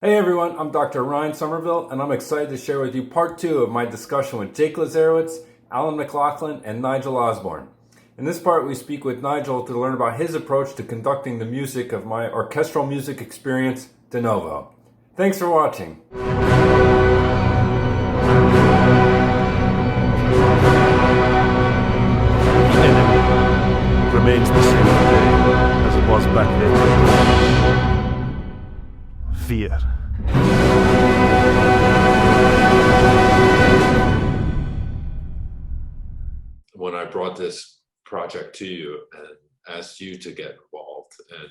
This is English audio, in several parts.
Hey everyone, I'm Dr. Ryan Somerville, and I'm excited to share with you part two of my discussion with Jake Lazarowitz, Alan McLaughlin, and Nigel Osborne. In this part, we speak with Nigel to learn about his approach to conducting the music of my orchestral music experience, Novo. Thanks for watching. Enemy remains the same today as it was back then. Fear. When I brought this project to you and asked you to get involved and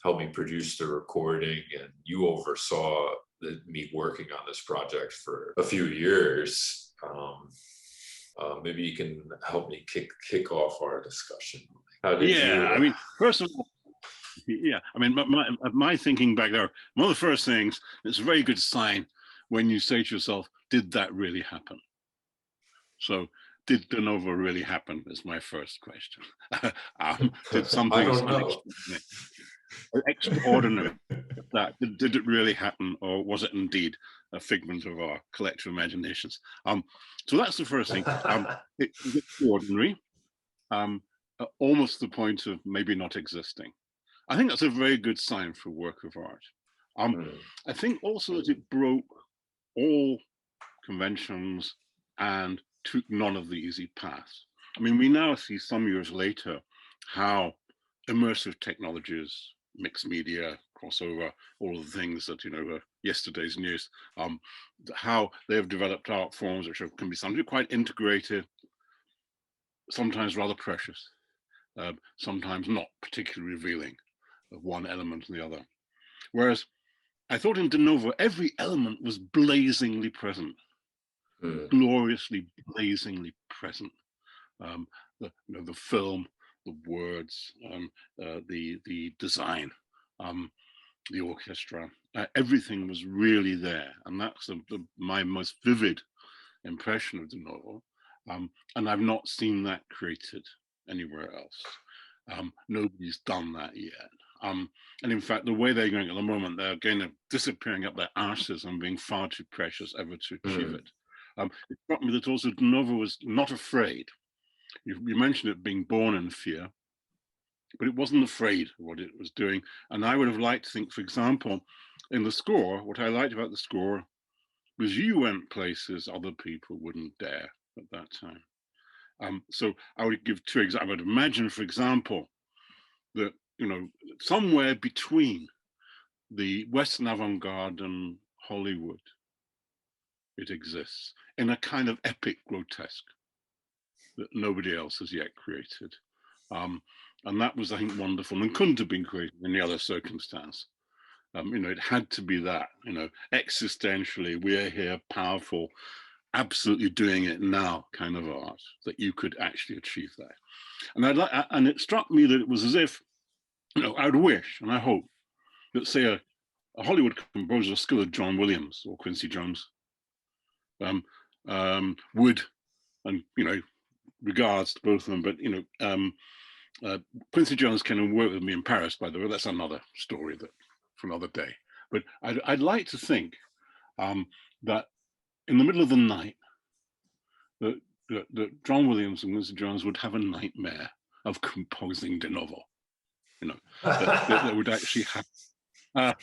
help me produce the recording, and you oversaw me working on this project for a few years, maybe you can help me kick off our discussion. How did you? I mean, first of all, my thinking back there, one of the first things, it's a very good sign when you say to yourself, did that really happen? So did Novo really happen is my first question. Did something extraordinary that did it really happen, or was it indeed a figment of our collective imaginations? So that's the first thing. It's extraordinary, almost the point of maybe not existing. I think that's a very good sign for a work of art. I think also that it broke all conventions and took none of the easy paths. I mean, we now see some years later how immersive technologies, mixed media, crossover, all of the things that, are yesterday's news, how they have developed art forms which can be sometimes quite integrated, sometimes rather precious, sometimes not particularly revealing of one element and the other. Whereas I thought in Novo, every element was blazingly present. Gloriously, blazingly present. The film, the words, the design, the orchestra, everything was really there, and that's my most vivid impression of the novel. And I've not seen that created anywhere else. Nobody's done that yet. And in fact, the way they're going at the moment, they're kind of disappearing up their arses and being far too precious ever to achieve it. It struck me that also Novo was not afraid. You mentioned it being born in fear, but it wasn't afraid of what it was doing. And I would have liked to think, for example, in the score, what I liked about the score was you went places other people wouldn't dare at that time. So I would give two examples. I would imagine, for example, that, somewhere between the Western avant-garde and Hollywood, it exists in a kind of epic grotesque that nobody else has yet created. And that was, I think, wonderful and couldn't have been created in any other circumstance. It had to be that, existentially, we're here, powerful, absolutely doing it now kind of art, that you could actually achieve that. And it struck me that it was as if, I would wish and I hope that, say, a Hollywood composer skill of John Williams or Quincy Jones would, and regards to both of them, but Quincy Jones came and worked with me in Paris, by the way. That's another story for another day. But I'd like to think that in the middle of the night, that John Williams and Quincy Jones would have a nightmare of composing de novo. That would actually happen.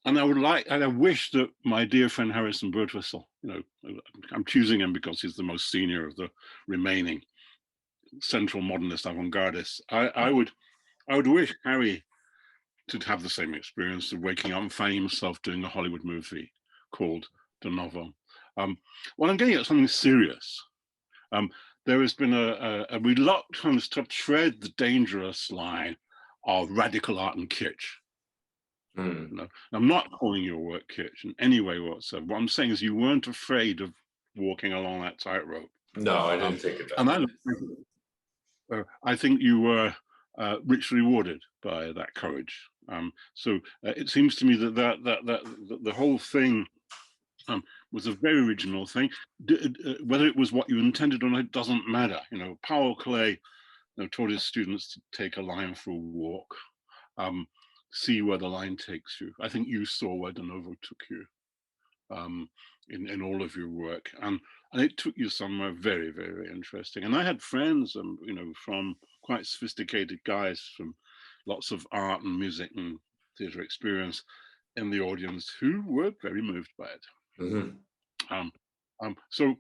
And I wish that my dear friend Harrison Birdwhistle, I'm choosing him because he's the most senior of the remaining central modernist avant-gardists. I would wish Harry to have the same experience of waking up and finding himself doing a Hollywood movie called De Novo. Well, I'm getting at something serious. There has been a reluctance to tread the dangerous line of radical art and kitsch. I'm not calling your work kitsch in any way whatsoever. What I'm saying is you weren't afraid of walking along that tightrope. No, I didn't think of that. And I think you were richly rewarded by that courage. So it seems to me that the whole thing was a very original thing. Whether it was what you intended or not, it doesn't matter. Powell Clay taught his students to take a line for a walk. see where the line takes you. I think you saw where de Novo took you in all of your work, and it took you somewhere very, very interesting. And I had friends, you know, from quite sophisticated guys from lots of art and music and theatre experience in the audience who were very moved by it. So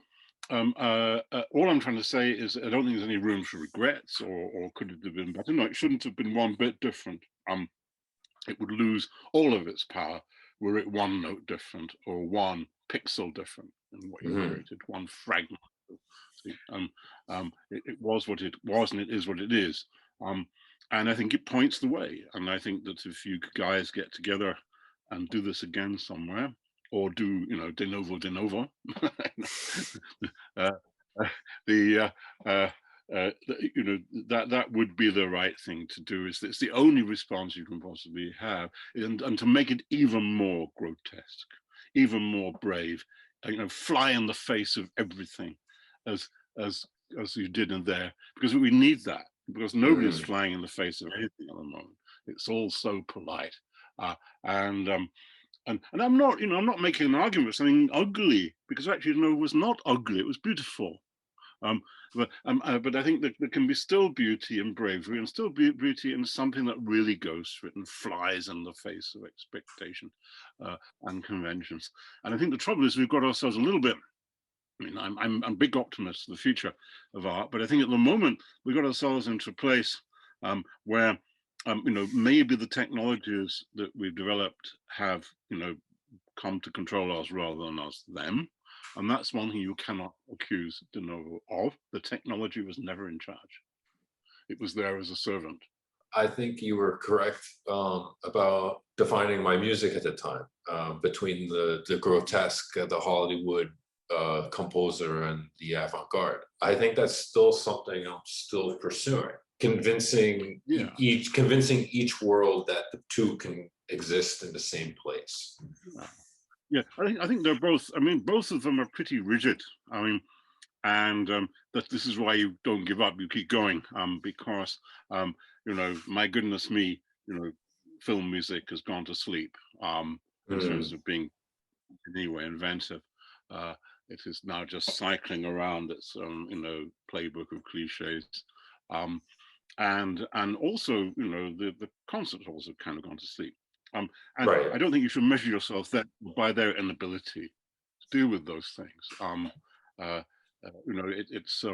all I'm trying to say is I don't think there's any room for regrets or could it have been better. No, it shouldn't have been one bit different. It would lose all of its power were it one note different or one pixel different in what you created, one fragment. It was what it was and it is what it is. And I think it points the way. And I think that if you guys get together and do this again somewhere, or do, you know, de novo, you know, that would be the right thing to do. It's the only response you can possibly have, and to make it even more grotesque, even more brave, you know, fly in the face of everything, as you did in there, because we need that, because nobody's flying in the face of anything at the moment. It's all so polite, and I'm not, you know, I'm not making an argument for something ugly, because actually, no, it was not ugly. It was beautiful. But I think that there can be still beauty and bravery, and still beauty in something that really goes for it and flies in the face of expectation and conventions. And I think the trouble is we've got ourselves a little bit. I mean, I'm a big optimist of the future of art, but I think at the moment we got ourselves into a place where, you know, maybe the technologies that we've developed have, you know, come to control us rather than us them. And that's one thing you cannot accuse de Novo of. The technology was never in charge. It was there as a servant. I think you were correct about defining my music at the time, between the grotesque, the Hollywood composer and the avant-garde. I think that's still something I'm still pursuing, convincing each world that the two can exist in the same place. Yeah, I think they're both. I mean, both of them are pretty rigid. I mean, and that this is why you don't give up. You keep going, because you know, my goodness me, you know, film music has gone to sleep in terms of being anyway inventive. It is now just cycling around its you know, playbook of cliches, and also, you know, the concert halls have kind of gone to sleep. And I don't think you should measure yourself by their inability to deal with those things. You know, it's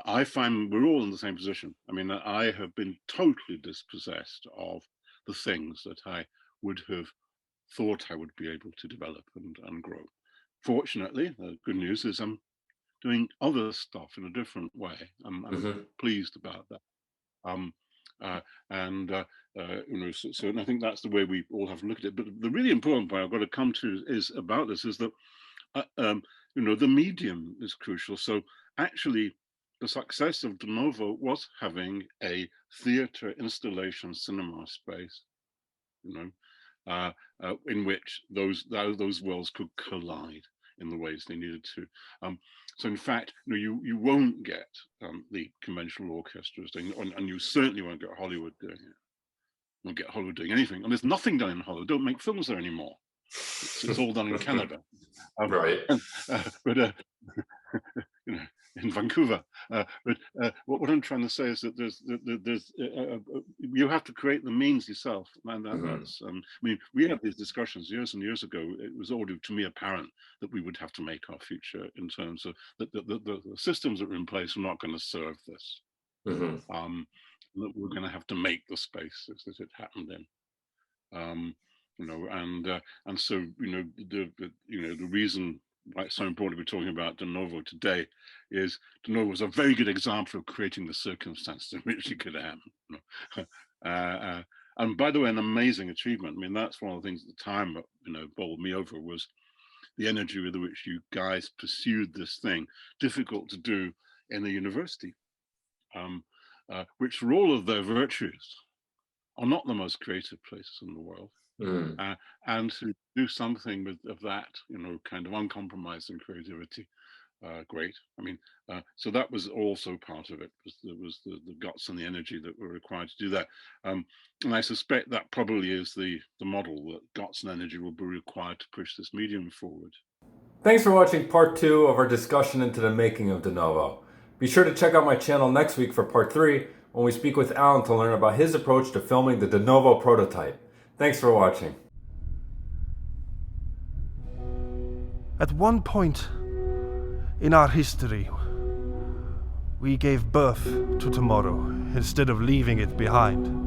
I find we're all in the same position. I mean, I have been totally dispossessed of the things that I would have thought I would be able to develop and grow. Fortunately, the good news is I'm doing other stuff in a different way. I'm pleased about that. You know, so and I think that's the way we all have to look at it. But the really important point I've got to come to is about this is that you know, the medium is crucial. So actually, the success of de Novo was having a theatre installation cinema space, you know, in which those worlds could collide in the ways they needed to. So in fact, you know, you won't get the conventional orchestras doing it, and you certainly won't get Hollywood doing it. You won't get Hollywood doing anything, and there's nothing done in Hollywood. Don't make films there anymore. It's all done in Canada, right? But you know, in Vancouver. But what I'm trying to say is that there's you have to create the means yourself, and that's. I mean, we had these discussions years and years ago. It was already to me apparent that we would have to make our future in terms of the systems that are in place are not going to serve this. That we're going to have to make the spaces that it happened in. You know, and so, you know, the reason why it's so important to be talking about de Novo today is de Novo was a very good example of creating the circumstances in which it could happen. You know? And by the way, an amazing achievement. I mean, that's one of the things at the time that, you know, bowled me over was the energy with which you guys pursued this thing, difficult to do in a university, which for all of their virtues are not the most creative places in the world. And to do something of that, you know, kind of uncompromising creativity great. I mean, so that was also part of it. There was the guts and the energy that were required to do that. And I suspect that probably is the model, that guts and energy will be required to push this medium forward. Thanks for watching part 2 of our discussion into the making of the Novo. Be sure to check out my channel next week for part 3, when we speak with Alan to learn about his approach to filming the Novo prototype. Thanks for watching. At one point in our history, we gave birth to tomorrow instead of leaving it behind.